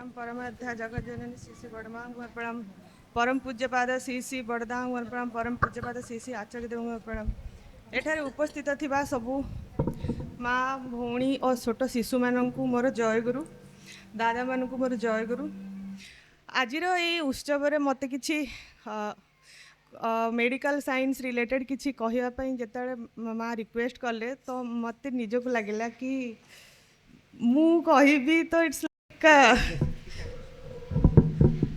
प्रणाम परमाध्या जगत जननी श्री श्री बड़मांग प्रणाम परम पूज्यपाद श्री श्री बड़दांग प्रणाम परम पूज्यपाद श्री श्री आचार्य देव प्रणाम। एठारे उपस्थित थिबा सबु माँ भौणी और छोट शिशु मानू मोर जयगुरु, दादा मानू मोर जयगुरु। आज उत्सव मत कि मेडिकल साइंस रिलेटेड किसी कहवाई जिते माँ रिक्वेस्ट कले तो मत निजक लगे कि मु कहि तो इट्स लाइक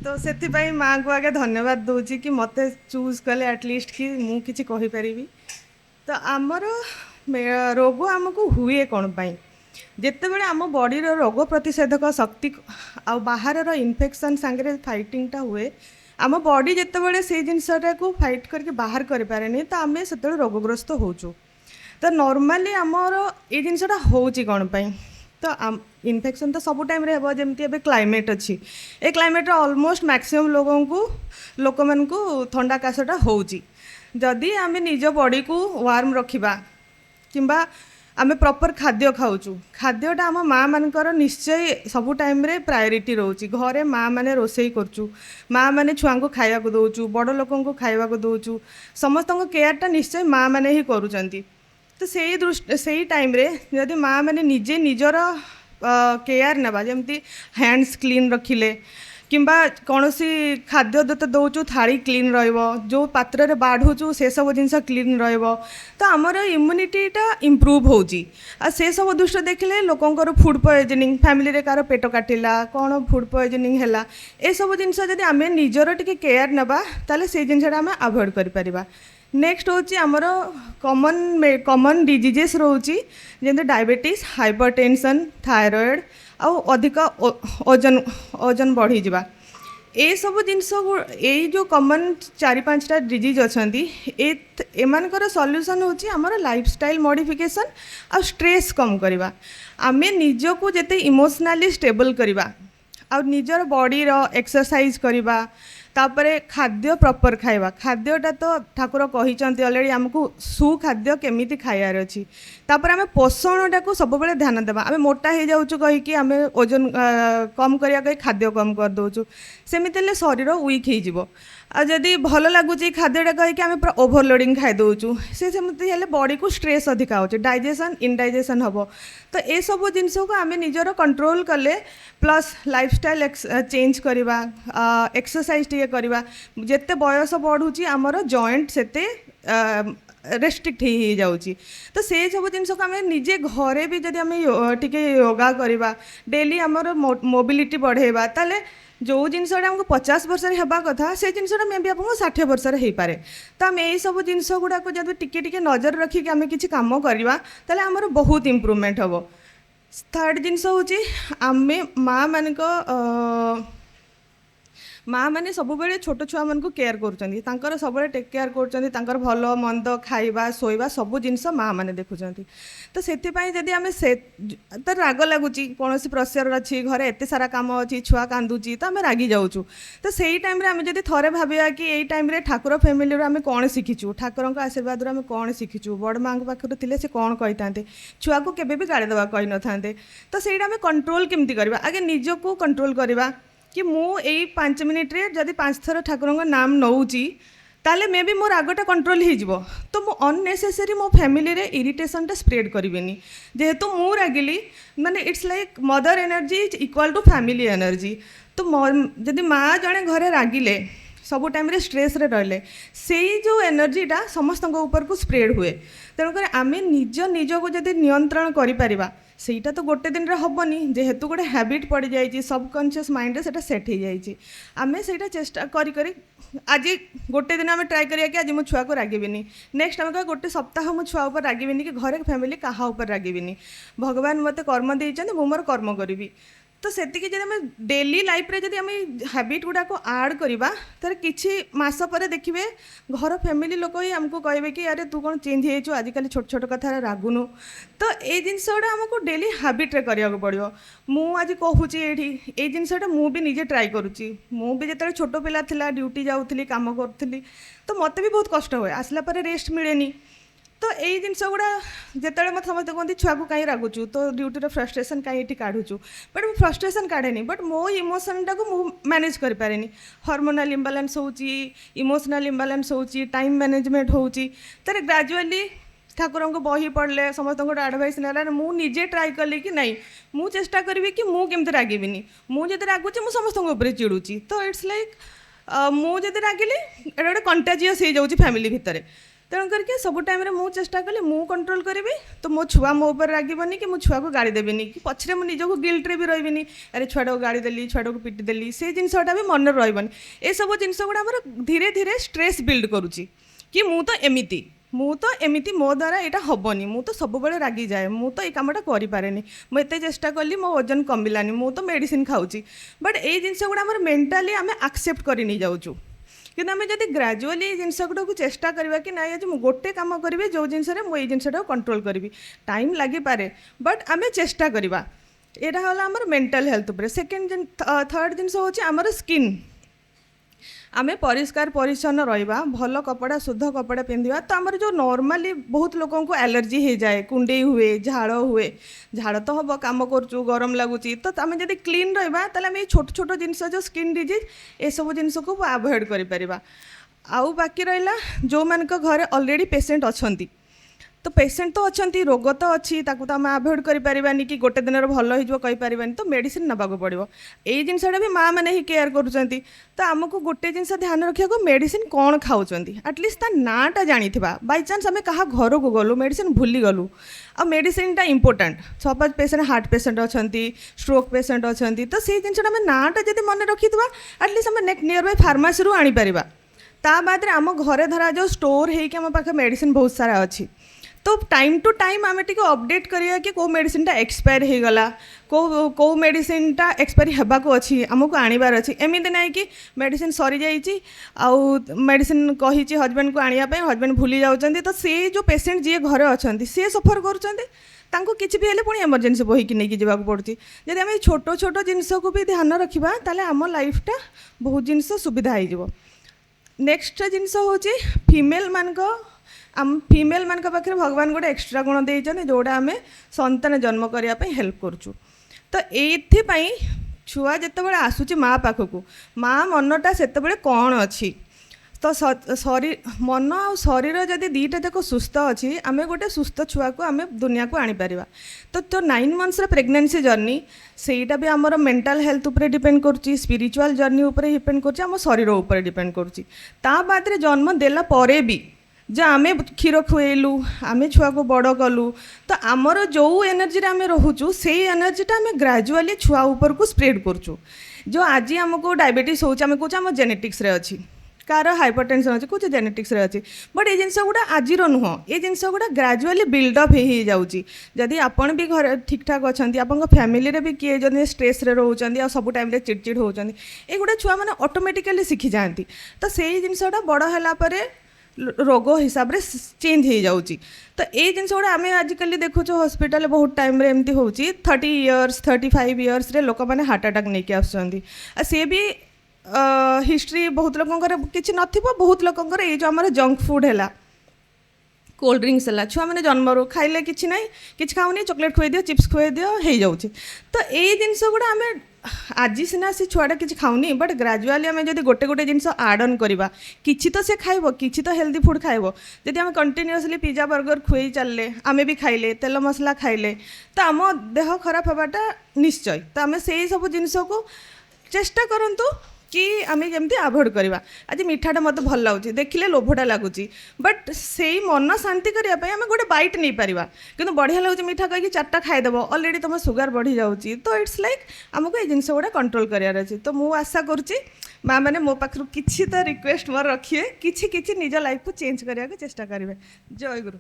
तो से माँ को आगे धन्यवाद दूची कि मत चूज कले एटलिस्ट कि मु किसी कहीपरि। तो आमर रोग आमको हुए कौन पाई जिते बड़े आम बॉडी रोग प्रतिषेधक शक्ति आ बाहर इन्फेक्शन सांगे फाइटिंगटा हुए आम बॉडी जिते बड़े से जिनसा को फाइट करके बाहर कर पारे तो आम से रोगग्रस्त होचु। तो नॉर्मली आमर ये जिनसा होची कौन पाई तो इन्फेक्शन तो सब टाइम हे जमी ए क्लाइमेट अच्छी ए क्लाइमेट ऑलमोस्ट मैक्सिमम लोक मान थंडा काशटा होची। जदि आम निज बॉडी को वार्म रखा किंबा आम प्रॉपर खाद्य खाऊचु खाद्यटा आम माँ मानकर निश्चय सबू टाइम रे प्रायोरिटी रोची। घरे माँ माने रोसई करचु, माँ माने छुआ को खाया को दौचु, बड़ लोक को खाया को दौचु, समस्त केयरटा निश्चय माँ माने ही करूचंती। तो से टाइम रे जदि माँ मैंने निजे निजर केयर नेबा जमती हैंड्स क्लीन रखिले किंबा कौन सी खाद्य तो दौचु थाली क्लीन रहिबो, जो पात्र रे बाढ़ुचु से सब जिनस क्लीन रहिबो तो आमर इम्यूनिटीटा इम्प्रूव होची। आ से सब दृष्टि देखिले लोकंकर फूड पॉइजनिंग फैमिली रे कार पेट काटिला कौन फूड पॉइजनिंग हैला ए सब जिनस जदि आम निजर टिके केयर नेबा ताले से जिनसटा आम अवॉइड करि परिबा। नेक्स्ट होची आमर कॉमन डिजीजेस रोची जेंते डायबिटीज, हाइपरटेंशन, थायराइड आउ अधिक ओजन ओजन बढ़ी जावा ए सब जिनस ये जो कॉमन 4-5टा डिजीज अच्छी एमानकर सॉल्यूशन होची आमर लाइफस्टाइल मॉडिफिकेशन आ स्ट्रेस कम करवा। आमे निजको जेते इमोशनली स्टेबल करवा आ निजर बॉडी रो एक्सरसाइज करवा तापरे खाद्य प्रॉपर खाइबा। खाद्यटा तो ठाकुर कहिचंती ऑलरेडी आमको सुखाद्य केमिति खाइबार अछि। तापर आमे पोषणटा को सब बेले ध्यान देबा। आमे मोटा हो जाउछु कहि कि आमे ओजन कम करिया कहि खाद्य कम कर दोछु सेमितिले शरीर वीक हो जिवो। आ जदि भल लगुच खाद्यटा कहि कि आमे पूरा ओभरलोडिंग खाइ दोछु से सेमिति हेले बॉडी को स्ट्रेस अधिका होचे, डाइजेशन इनडाइजेशन हबो। तो ए सब जिनस को आमे निजर कंट्रोल कले प्लस लाइफस्टाइल चेंज करवा, एक्सरसाइज टिके करवा। जेते बयस बढ़ुची आमर जॉइंट सेते रेस्ट्रिक्ट हो जाउची। तो से सब जिनस को आम निजे घरे भी जब आम टिके योगा करवा डेली आमर मोबिलिटी बढ़ेबा ताले जो जिनसटा आमको 50 वर्ष होगा कथा से जिनसटा मे भी आपको 60 वर्ष हो पारे। तो आम यही सब जिनस गुड़ाक जब टिके टिके नजर रखिक आम किसी काम करवा ताले आमर बहुत इम्प्रूवमेंट हम। थर्ड जिनस हूँ आम माँ माँ मैंने सब बेले छोट छुआ मान केयर कर सब टेक केयर कर भल मंद खाइबा शोइबा सब जिनस माँ मैंने देखुं। तो से जदि आम से तो राग लगुच कौन प्रेसर अच्छी घरे एत सारा कम अच्छी छुआ कांदुची तो आम रागी जाऊँ। तो से टाइम आम जब थे भाविया कि यही टाइम ठाकुर फैमिली आम कौन शिखीचु ठाकुर आशीर्वाद आम कौन शिखीचु बड़ माँ पाखे थे से कौन कही था छुआ को केवे भी गाड़ी देवा कही न था। तो सहीटा आम कंट्रोल केमती करवा आगे निजको कंट्रोल करवा कि मु 5 मिनिट रे जदि 5 थर ठाकुर नाम नौची ताले मे भी मो रागटा कंट्रोल हो। तो मु अननेसेसरी मो फैमिली रे इरिटेशनटा स्प्रेड करिवेनी जेहेतु मु रागिली माने it's like mother energy is equal to family energy. तो जदि माँ जड़े घरे रागिले सब टाइम रे स्ट्रेस रे रहले से जो एनर्जीटा समस्त ऊपर को स्प्रेड हुए। तेणुकर आम निज को जदि नियंत्रण करिपरिबा सेटा तो गोटे दिन रे हबनी जेहेतु गोटे हैबिट पड़ जाइए सबकॉन्शियस माइंड रे सेटा सेट हो जाइए। आम से चेष्टा करी आज गोटे दिन आम ट्राए करिया कि आज मो छुआ को रागिबिनी नेक्स्ट आम गोटे सप्ताह मो छुआ ऊपर रागिबिनी कि घरे फैमिली कहा ऊपर रागिबिनी भगवान मते कर्म देइछन मु मोर कर्म करी। तो से आम डेली लाइफ रे जदि आम हैबिट गुड़ा को आड करवा तर किछि मास पर देखिए घर फैमिली लोक ही आमको कहे कि अरे तू कौन चेंज हो आजिकल छोट छोट कथा रागुनु। तो ये जिनसटा आमको डेली हैबिट रे करिया को पड़ियो। मु आज कहूँ ये जिनसटा मु भी निजे ट्राई करुच्ची मु भी जिते छोट पिला थिला ड्यूटी जाऊँगी काम करी तो मत भी बहुत कष्ट हुए आसला पर रेस्ट मिलेनी तो यही जिनस गुड़ा जिते मत समस्त कहते छुआ को कहीं रागुचु तो ड्यूटी फ्रस्ट्रेसन कहीं ये काढ़ुचु बट मुझे फ्रस्ट्रेसन काढ़ेनि बट मो इमोशन टाक मैनेज करें हार्मोनाल इम्बालांस होची इमोशनल इम्बालांस होची टाइम मैनेजमेंट होची तार ग्रेजुअली ठाकुर को बही पढ़ले समस्त आडभाइस ना मुझे ट्राए कली कि नहीं मु चेष्टा करी कि मुझे रागिनी मुझे रागुची मुझे समस्त चिड़ुची तो इट्स लाइक मुझे रागिली एटा गोटे कंटाजियस हो जाऊँगी फैमिली भितर तेणु करके सब टाइम मुझे चेष्टा कली मु कंट्रोल करी तो मो छुआ मो ऊपर रागबनी कि मो छुआ को गाड़ी देविनी कि पछरे मुझे निजक गिल्ट्रे भी रही अरे छुआटा को गाड़ी देली छुआटा को पिटी देली से जिनसटा भी मन रही ये सब जिनस गुड़ा धीरे धीरे स्ट्रेस बिल्ड करुच्ची कि मु तो एमती मो द्वारा यहाँ हेनी मु तो सब बड़े रागी जाए मु तो ये कमटा करें मुझे चेष्टा कली मो वजन कमिलानी मु तो मेडिसिन खाऊँ बट ये जिनस गुड़ा मेंटाली आम एक्सेप्ट कर नहीं जाऊँ कि आम जब ग्राजुअली जिनस गुड़ा को चेष्टा करवा कि ना आज गोटे कम करी जो जिनस मुझे जिनसा कंट्रोल करी टाइम लगी पारे बट आम चेष्टा करवा यहाँ है आम मेंटल हेल्थ उपर सेकेंड थर्ड जिनस हूँ आमर स्किन आमे परिष्कार परिच्छन्न रहिबा भल कपड़ा शुद्ध कपड़ा पिंधिबा तो आमर जो नॉर्मली बहुत लोगों को एलर्जी हो जाए कुंडे हुए झाड़ तो हम कम करूँ गरम लगुच तो आम जब क्लीन रहा ताले छोट छोट जिनस जो स्किन डिजीज ये सब जिनस को अवॉइड करें आउ बाकी रहा जो मान घरे ऑलरेडी पेशेंट अच्छा तो पेशेंट तो अच्छा रोग तो अच्छी तो आम अवॉइड करें कि गोटे दिन भल हो तो मेडिसिन नाक पड़ो यही जिनसा भी माँ मैंने ही केयर करुँच तो आमको गोटे जिनस ध्यान रखा मेडिसिन कौन खाऊँ एटलिस्ट नाटा जानी बाई चान्स आम क्या घर को गलु मेडिसिन भूली गलु आ मेडिसिनटा important suppose patient heart patient अच्छा स्ट्रोक पेशेंट अच्छा तो से जिनसा आम नाटा जब मन रखी एटलिस्ट आम नियर बाय फार्मासी रू आनीपर ता बाद आम घरे धरा जो स्टोर होम पाखे मेडिसिन बहुत सारा अच्छी तो टाइम टू टाइम आम टे अपडेट करिया कि कौ मेडिसिनटा एक्सपायर हो गला कौ मेडिसिनटा एक्सपायरी होबाको अच्छी आमको आनिबार अच्छी एमती ना कि मेडिसिन सरी जाइए आउ मेडिसिन कही हजबैंड को आनिया हजबैंड भूली जाउछन्ती तो से जो पेशेंट जी घरे अच्छा सी सफर करुँच किसी भी हेल्ले पुणी एमरजेन्सी बही कि नहीं जावाक पड़ुची जदि आम छोट छोट जिनस को भी ध्यान रखा ताले आम लाइफटा बहुत जिनस सुविधा हो नेक्स्ट जिनस हूँ फीमेल मान आम फीमेल मान पाखे भगवान गोटे एक्सट्रा गुण देते जोड़ा आम संतान जन्म करने हेल्प करुँ तो ये छुआ जिते आसूँ माँ पाखक माँ मनटा से कौन अच्छी तो शरीर मन आ शरीर जदि दीटा जाक सुस्थ अच्छी आम गोटे सुस्थ छुआ को आम दुनिया को आनीपर तो 9 months प्रेगनेंसी जर्नी सेटा भी आमर मेंटल हेल्थ उपर डिपेंड करुच्ची स्पिरिचुअल जर्नी उपर डिपेंड करुच्ची आम शरीर उपर डिपेंड करुच्ची ता बाद जन्म देला परे भी जो आम क्षीर खुएलु आम छुआ को बड़ कलु तो आमर जो एनर्जी आम रोचु से एनर्जीटा आम ग्राजुअली छुआ ऊपर को स्प्रेड करुँ जो आज आमको डायबिटीज हो कौच आम जेनेटिक्स अच्छी कार हाइपरटेंशन अच्छी कुछ जेनेटिक्स अच्छी बट ये जिनस गुड़ा आज नुह ये जिनस गुड़ा ग्राजुअली बिल्डअप हो जाऊँगी जदि आपन भी घर ठीक ठाक अच्छा आप फैमिली भी किए जब स्ट्रेस रोचान सब टाइम चिड़चिड़ होती ये गुड़ा छुआ मैंने ऑटोमेटिकली शिखी जाती तो से जिनसटा बड़ है रोग हिसाब से चेंज हो जाऊँगी तो ये जिनस गुड़ा आम आजिकल देखु हॉस्पिटल बहुत टाइम एमती हो 30 years 35 years रे लोक मैंने हार्ट अटैक नहीं आसुँच सी भी हिस्ट्री बहुत लोकंर किसी नथिबो बहुत लोकंर ये जो आमर जंक फूड है कोल्ड ड्रिंक्स है छुआ मैंने जन्मरू खाइले किसी ना कि खाऊनी चॉकलेट खुए दियो चिप्स खुए दियो हो जाऊँगी तो ये जिनस गुड़ा आम आज सीना से छुआटा किसी खाऊनी बट ग्राजुअली आम जब गोटे गोटे जिनस आड ऑन करवा किसी तो से खाइब किसी तो हेल्दी फूड खाइब जब आम कंटिन्यूअसली पिज्जा बर्गर खुई चलले आम भी खाइले तेल मसला खाइले तो आम देह खराब होगाटा निश्चय तो आम से सब जिनस को चेष्टा करूँ कि आम जमी आभोड करवा आज मिठाटा मत भल लगुच देखिले लोभटा लगुच बट से मन शांति करने आम गोटे बैट नहीं पारा कि बढ़िया लगुच मीठा कहीं 4टा खाईदेव ऑलरेडी तुम सुगर बढ़ी जाऊँगी तो इट्स लाइक आमको ये जिनस गुड़ा कंट्रोल करार अच्छी तो मुझे आशा करुँची माँ मैंने मो पाखु किसी तो रिक्वेस्ट मोर रखिए किसी निज लाइफ को चेंज करने को चेष्टा करेंगे जय गुरु।